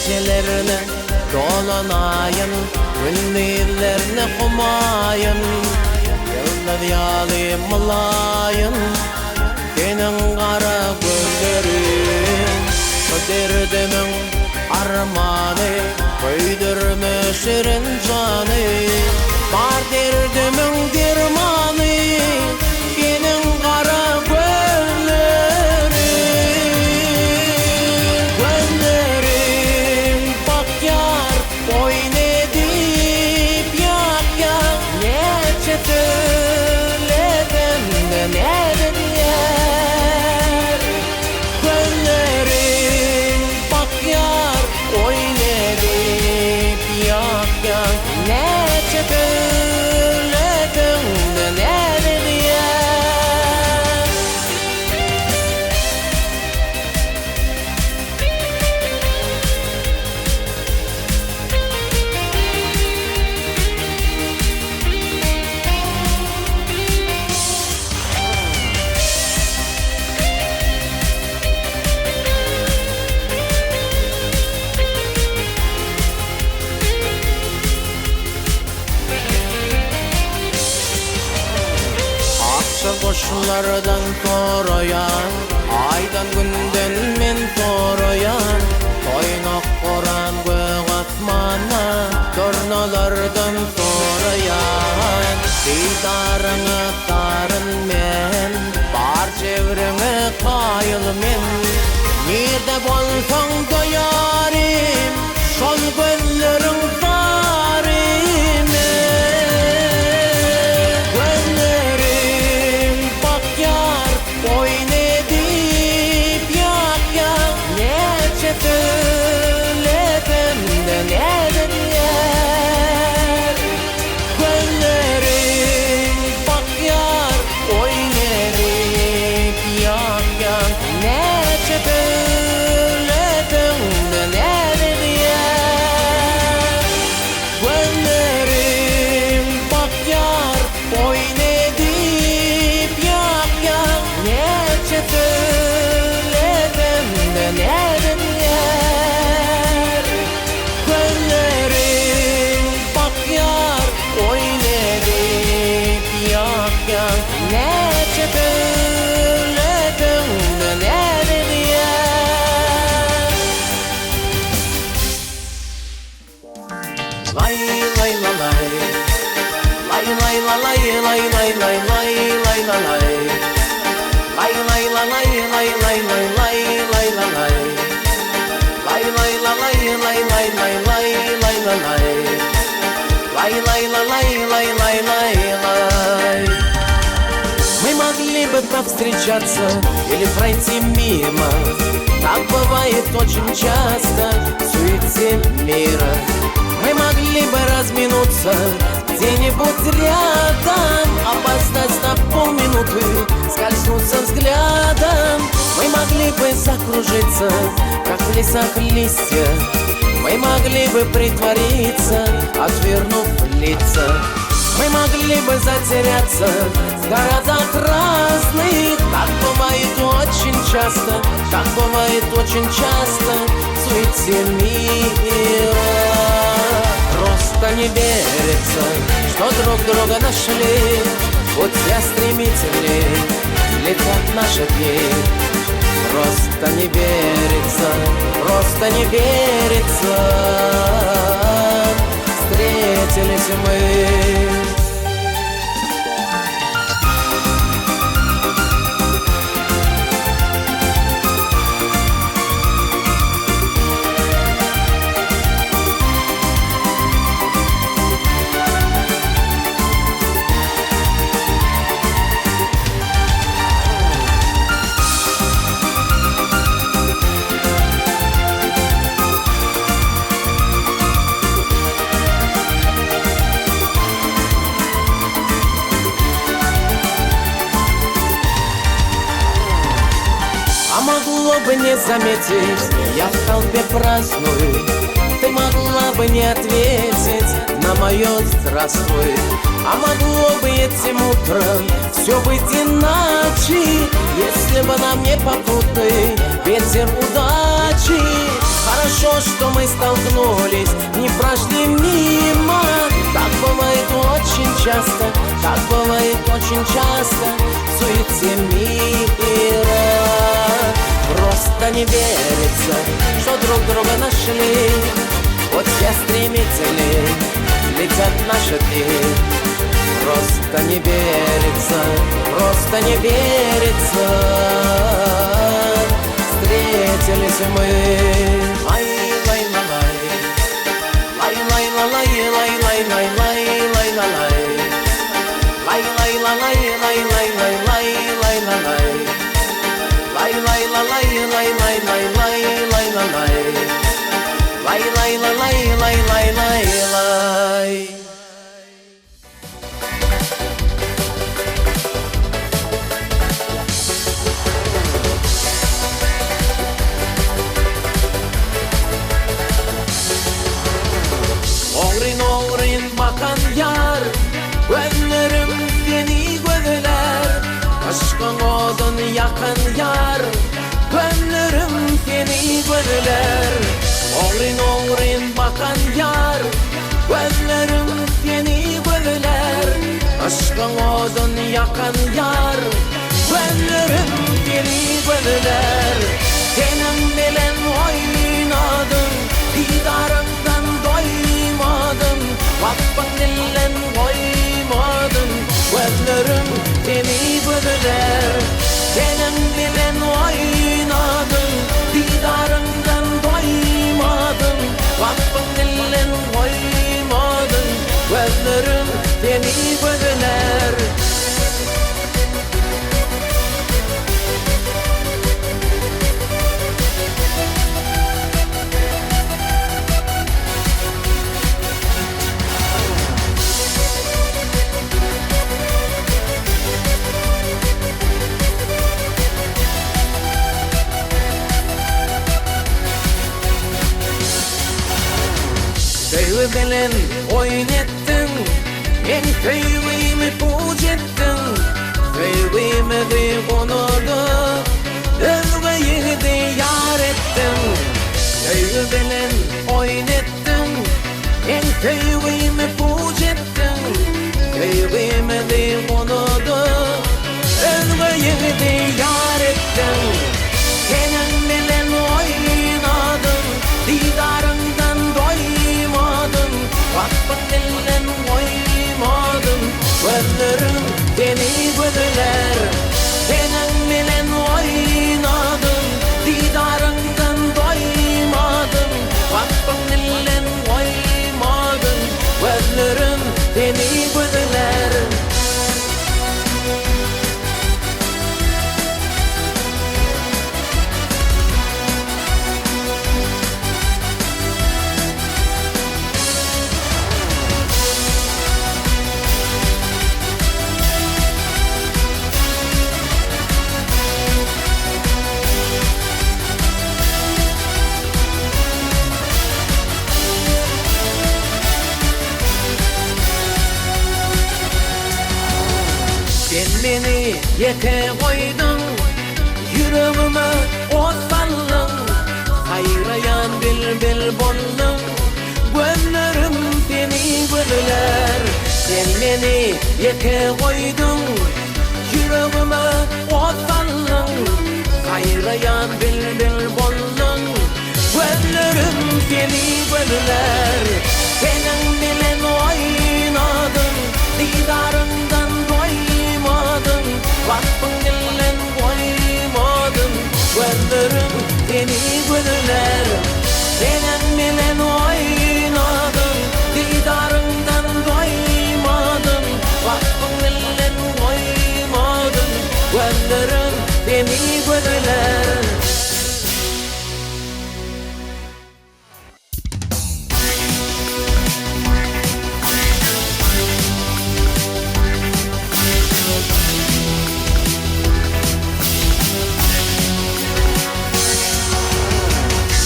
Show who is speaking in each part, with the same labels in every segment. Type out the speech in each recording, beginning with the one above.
Speaker 1: gecelerini dolanayın, gündüzlerini kumayın, yıldız yalı mılayın, senin kara gözlerin. Şu derdimin armanı, koydurma şirin canı, var derdimin dermanı, senin kara gözlerin. Gözlerin bak yar, oyun edip yak yak, neçe söyledim de ne dediler. Gözlerin bak yar, oyun edip yak yak, neçe söyledim de ne dediler. Koşulardan koruyan, aydan günden men soruyan, toynak koran göğ atmana, tornalardan soruyan, didarını tarın men, bar çevrimi kayıl men, nerede bolsan doyarim, şol gözlerin zarim. Oyun edip yak yak, neçe söyledim de ne dediler. Gözlerin bak yar, oyun edip yak yak, neçe söyledim de ne dediler. Gözlerin bak yar, oyun edip yak yak, neçe söyledim de ne dediler. Gözlerin bak yar, oyun edip yak yak, neçe söyledim de ne dediler. Lay lay la lay, lay lay la lay, lay lay lay lay lay la lay. Lay lay la lay, lay lay lay lay lay la lay. Lay lay la lay, lay lay lay lay lay la lay. Lay lay la lay, lay lay lay lay. Мы могли бы так встречаться или пройти мимо. Так бывает очень часто в суете мира. Мы могли бы разминуться где-нибудь рядом, опоздать на полминуты, скользнуться взглядом. Мы могли бы закружиться, как в лесах листья. Мы могли бы притвориться, отвернув лица. Мы могли бы затеряться в городах разных. Так бывает очень часто, так бывает очень часто в суете мира. Просто не верится, что друг друга нашли. Путя стремительней летят наши дни. Просто не верится, просто не верится. Встретились мы. Могло бы не заметить, я в толпе праздную. Ты могла бы не ответить на мое здравствуй. А могло бы этим утром все быть иначе, если бы нам не попутный ветер удачи. Хорошо, что мы с бывает очень часто в суете мира. Просто не верится, что друг друга нашли. Вот все стремительнее летят наши дни. Просто не верится, просто не верится. Встретились мы. Лай-лай-ла-лай, лай-лай-ла-лай, лай-лай-лай-лай, лай-лай-лай, лай-лай-ла-лай, лай-лай-лай-лай, лай-лай-ла-лай, лай-лай-лай-лай, лай-лай-лай, лай-лай-ла-лай, лай-лай-лай-лай. Oğrin bakan yar, gözlerim seni gözler. Aşkın odun yakan yar, gözlerim seni gözler. Oğrin bakan yar, gözlerim seni gözler. Aşkın odun yakan yar, gözlerim seni gözler. Senin bilen oynadım, didarımdan doymadım. Vakfın dillen koymadım, gözlerim seni gözler. Senin bilen oynadım, didarımdan doymadım. Vakfın dillen koymadım, gözlerim seni gözler. Sevgilen oynettin, en sevgimi puç ettin. Sevgimi duygunudu, özgeyi de yar ettin. Sevgilen oynettin, en sevgimi puç ettin. Sevgimi duygunudu, özgeyi de yar ettin. Senin bilen oynadım, didarından doymadım. Vakfın dillen koymadım, gözlerim seni gözler. Senin bilen oynadım, didarından doymadım. Vakfın dillen koymadım, gözlerim seni gözler. Sen beni yeke koydun, yüreğime ot saldın. Hayrayan bülbül boldun, gözlerim seni gözler. Sen beni yeke koydun, yüreğime ot saldın. Hayrayan bülbül boldun, gözlerim seni gözler. Senin bilen oynadım, didarından doymadım. Vakfın dillen koymadım, gözlerim seni gözler. Senin bilen oynadım, didarından doymadım. Vakfın dillen koymadım, gözlerim seni gözler.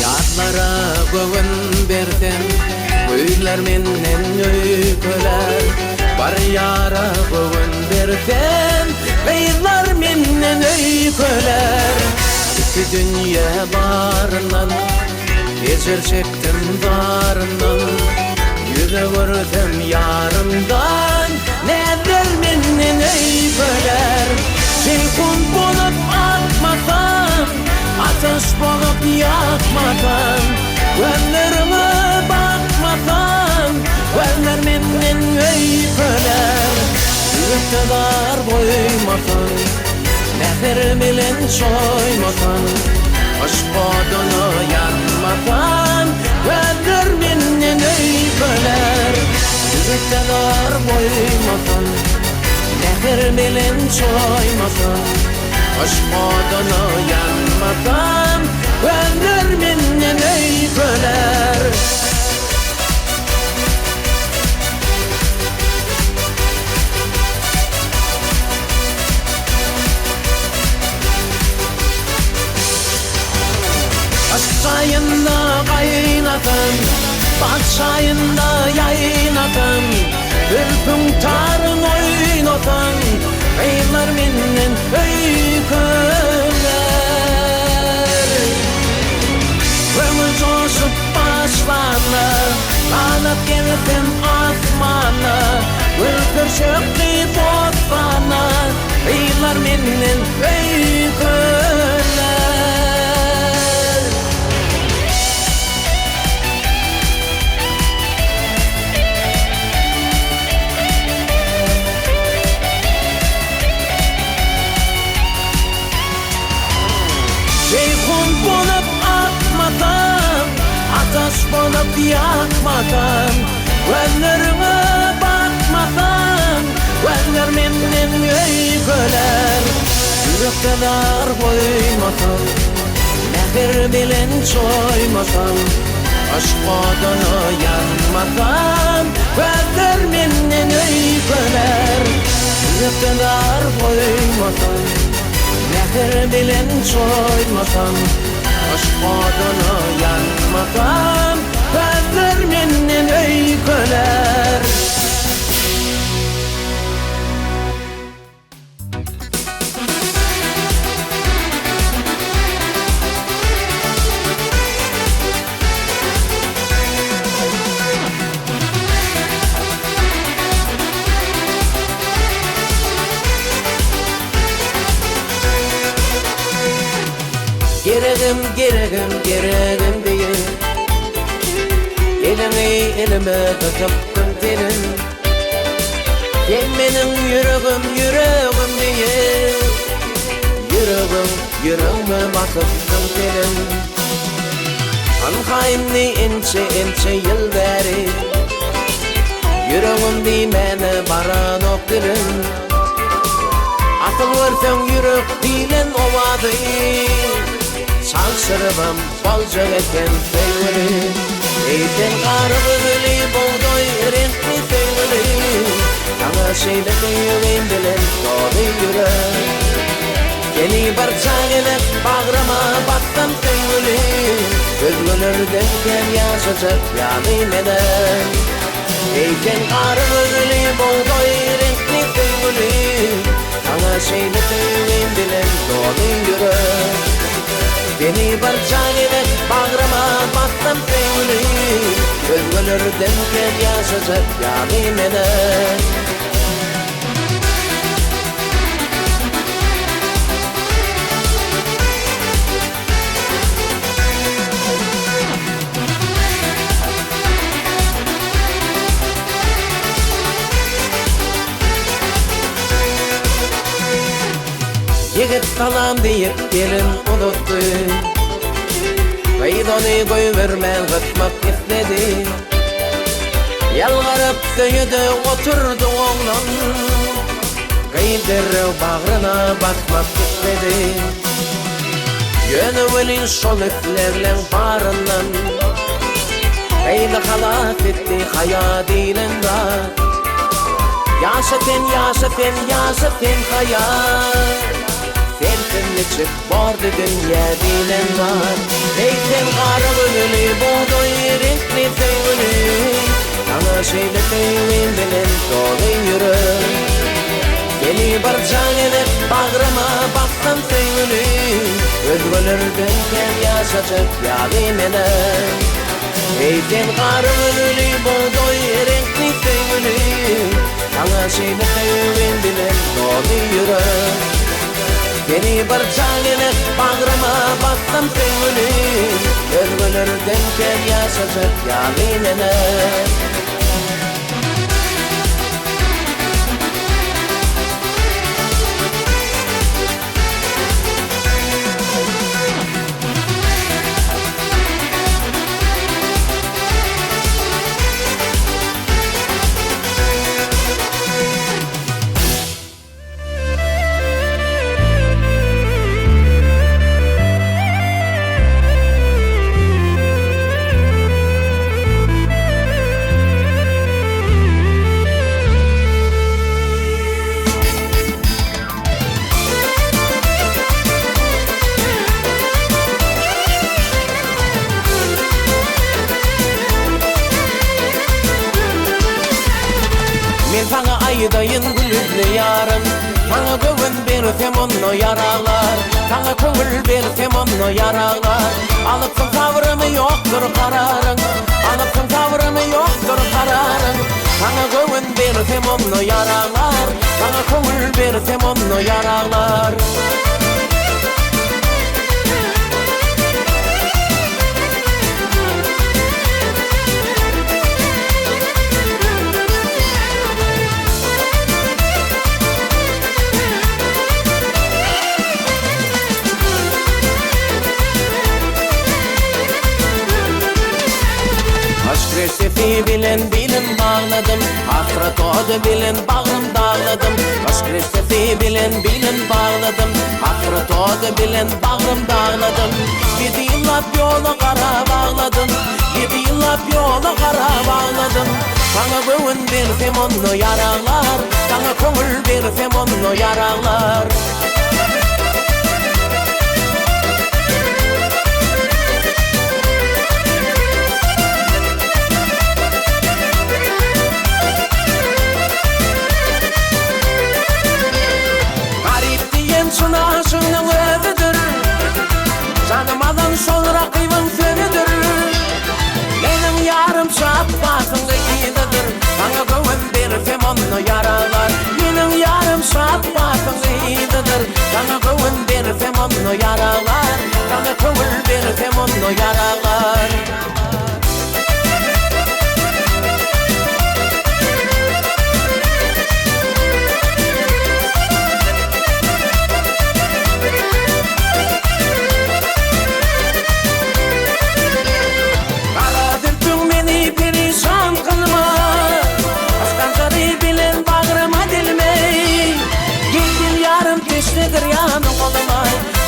Speaker 1: Yadlara göğün berdim, güyler menden öyküler. Var yara göğün berdim, güyler menden öyküler. İki dünya barından, geçer çektim darından. Yüze vurdum yarımdan, ne der mi menden ey böler. Ceyhun bolup atmasan, ateş bolup yakmasan, gözlerime bakmasan, gözler menden ey böler. Yürekte dar koymasan, nefir bilen çoymasan, aşk odunu yanmasan, gözler menden ey böler. Yürekte dar koymasan, nefir bilen çoymasan, aşk odunu yanmasan, gözler menden ey böler. Çayında kaynatan, bak çayında yaynatan, ürpün tarın oynatan, eyler minnen öyküler. Ömür coşup başlarla, kanat gelsin asmana, ürpür şöktü bozbana, eyler minnen öyküler. Ceyhun bolup atmadan, ateş bolup yakmadan, gözlerime bakmadan, gözler menden öyküler. Yürekte dar koymasan, nefir bilen çoymasan, aşk odunu yanmasan, gözler menden öyküler. Yürekte dar koymasan, nefir bilen çoymasan, aşk odunu yanmasan, gözler menden öyküler. Geregim diye elini elime tutup senin, sen benim yüreğim diye yüreğime basıp senin. Anhayimni ince yıl beri yüreğim dimene baran oktirin. Atıl versen yürek dilen ovadı, Sansırıvam balca eken sevgili, eyten karıgılı buğday renkli sevgili, sana şeylemi yüreğim bilen dolu yürek. Yeni barça gelip bağrıma battım sevgili, gözgülürden gel yaşayacak yanım eden. Eyten karıgılı buğday renkli sevgili, sana şeylemi yüreğim bilen dolu yürek. Beni barçayla bağrıma battım sevgili, gözgülürden gel yaşayacak yanım eden. Yigit salam deyip gelin unuttu, Kaydonu koyuvermen gıtmak istedi. Yalvarıp söyüdü oturdu oğlan, Kaydır bağrına basmak istedi. Gönülün şol üflerlen barından, Kaydı halat etti hayadilen var. Yaşatın hayat, Sensinle çık vardı dünya dilen var. Eyten karıgülü buğday renkli sevgili, sana şeyle sevgin bilen dolu yürek. Beni barcan edip bağrıma baksam sevgili, özgülürden gel yaşayacak yalim eder. Eyten karıgülü buğday renkli sevgili, Sana seni sevin bilen dolu yürek. Beni bir çağını bağrıma bassam sevgilim, örgülürden ker yaşayacak yalinene. Men sana aydayın gülüklü yarım, sana göğün bersem onu yaralar, sana köngül bersem onu yaralar. Alıpsın tavrımı yoktur kararın, alıpsın tavrımı yoktur kararın. Sana göğün bersem onu yaralar, sana köngül bersem onu yaralar. Aşk reseti bilen bilin bağladım, hasret odu bilen bağrım dağladım. Aşk reseti bilen bilin bağladım, hasret odu bilen bağrım dağladım. 7 yıllap yolu kara bağladım, 7 yıllap yolu kara bağladım. Sana göğün bersem onu yaralar, sana köngül bersem onu yaralar. Şuna şunun özüdür, canımadan sonra kıyvın sönüdür. Benim yarım şat basında iyidir, sana göğün bersem onu yaralar. Benim yarım şat basında iyidir, sana göğün bersem onu yaralar. Sana köngül bersem onu yaralar.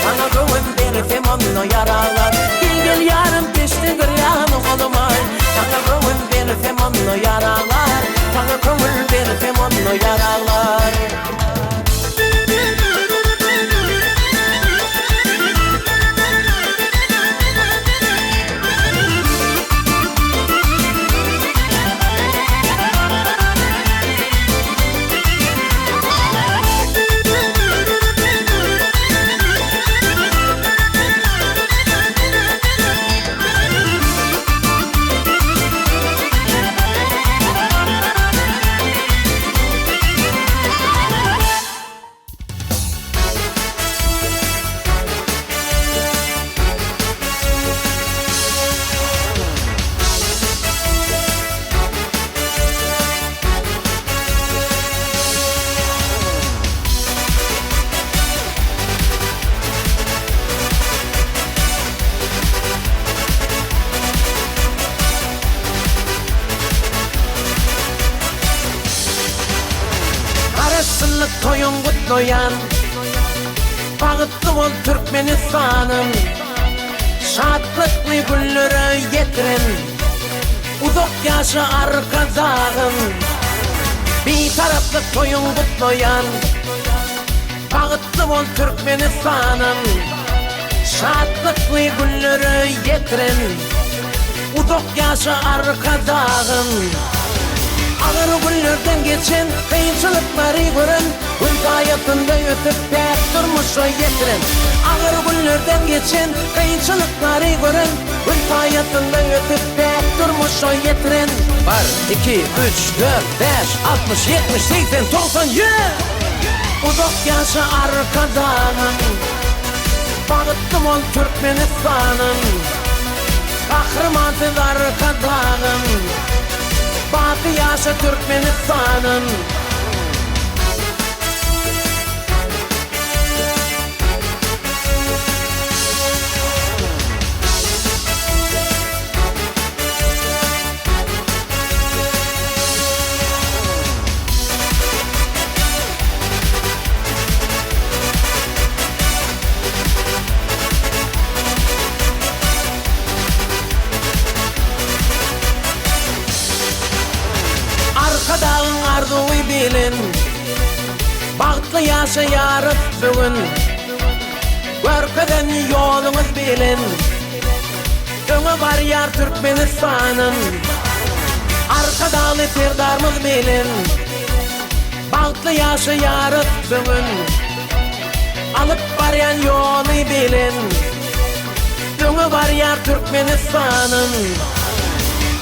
Speaker 1: Sana göğün bersem onu yaralar. Gel yarım peştedir yanı koluma. Sana göğün bersem onu yaralar. Sana köngül bersem onu yaralar. Arasılık toyun kutlayan, bağıtlı ol Türkmenistan'ım. Şatlıklı güllere getirin, uzak yaşı arkadağın. Bir taraflı toyun kutlayan, bağıtlı ol Türkmenistan'ım. Şatlıklı güllere getirin, uzak yaşı arkadağın. Ağır günlerden geçen kıyınçılıkları görün, gün hayatında ötüp pek durmuşa getirin. Ağır günlerden geçen kıyınçılıkları gören Ül hayatından ötüp pek durmuşa yetiren Var 2, 3, 4, 5, 60, 70, 80, 90, 100 Uzak yaşa arkadanın Bağıttım ol Türkmenistan'ın Kahramanız arkadanın Batı yaşa Türkmenistan'ın Arkadağın arzuyu bilin Bağıtlı yaşayarız bugün Görkeden yolunuz bilin Öňe barýar Türkmenistanyň Arkadaly terdarmyz bilin Bağıtlı yaşayarız bugün Alıp barýan ýoly bilin Öňe barýar Türkmenistanyň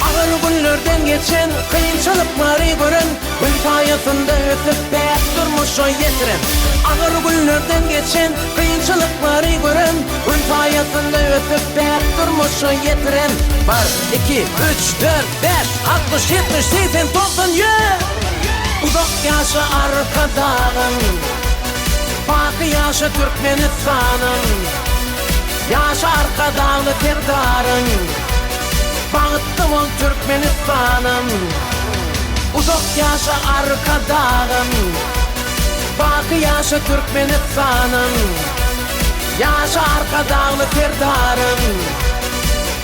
Speaker 1: Ağır günlerden geçen kıyınçılıkları gören Ül hayatında ötüp pek durmuşa yetiren Ağır günlerden geçen kıyınçılıkları gören Ül hayatında ötüp pek durmuşa yetiren Var 2, 3, 4, 5, 60, 70, 80, 90, 100 Uzak yaşa arkadağın Bakı yaşa Türkmenistan'ın Yaşa arkadağlı terdarın Bağıttım ol Türkmenistan'ın Uzak yaşa arkadağın Bakı yaşa Türkmenistan'ın Yaşa arkadağlı terdarın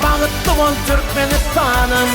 Speaker 1: Bağıttım ol Türkmenistan'ın